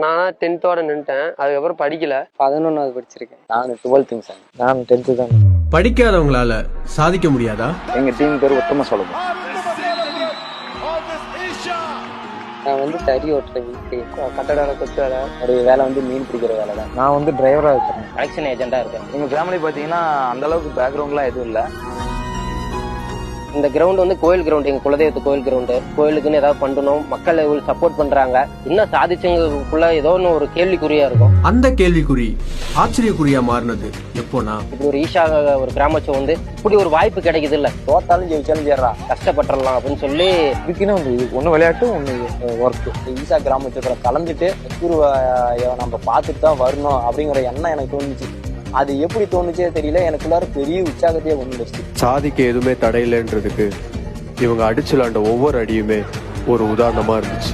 நான் 10th நின்ட்டேன். அதுக்கப்புறம் படிக்கல. 11வது படிச்சிருக்கேன். நான் 12th சார். நான் 10th தான். படிக்காதவங்களால சாதிக்க முடியாதா? எங்க டீம் பேர் உத்தம சொல்லுங்க. நான் வந்து தறி ஓட்டுறேன். வீட்டுக்கு கட்டட கொத்து வேலை. என்னுடைய வேலை வந்து மீன் பிடிக்கிற வேலை தான். நான் வந்து டிரைவராக இருக்கிறேன். கலெக்ஷன் ஏஜென்ட்டா இருக்கேன். எங்க ஃபேமிலி பாத்தீங்கன்னா அந்த அளவுக்கு பேக்ரவுண்ட்லாம் எதுவும் இல்லை. இந்த கிரவுண்ட் வந்து கோயில் கிரவுண்ட், எங்க குலதெய்வத்து கோயில் கிரவுண்டு. கோயிலுக்குன்னு ஏதாவது பண்ணணும், மக்கள் சப்போர்ட் பண்றாங்க. இன்னும் சாதிச்சவங்களுக்குள்ள ஏதோ ஒன்று ஒரு கேள்விக்குறியா இருக்கும். அந்த கேள்விக்குறி ஆச்சரியக்குறியா மாறினது எப்போனா, இப்படி ஒரு ஈஷா ஒரு கிராமச்சம் வந்து இப்படி ஒரு வாய்ப்பு கிடைக்குது இல்ல, தோத்தாலும் ஜெயிச்சாலும் சேர்றா கஷ்டப்பட்டுறலாம் அப்படின்னு சொல்லி இதுக்குன்னு ஒன்று விளையாட்டு ஒன்று ஒர்க்கு. ஈசா கிராமத்துல கலந்துட்டு நம்ம பார்த்துட்டு தான் வரணும் அப்படிங்கிற எண்ணம் எனக்கு தோணுச்சு. அது எப்படி தோணுச்சே தெரியல, எனக்குள்ளார பெரிய உற்சாகத்தையே கொண்டு வந்துச்சு. சாதிக்க எதுவுமே தடையில்லைன்றதுக்கு இவங்க அடிச்சு விளாண்ட ஒவ்வொரு அடியுமே ஒரு உதாரணமா இருந்துச்சு.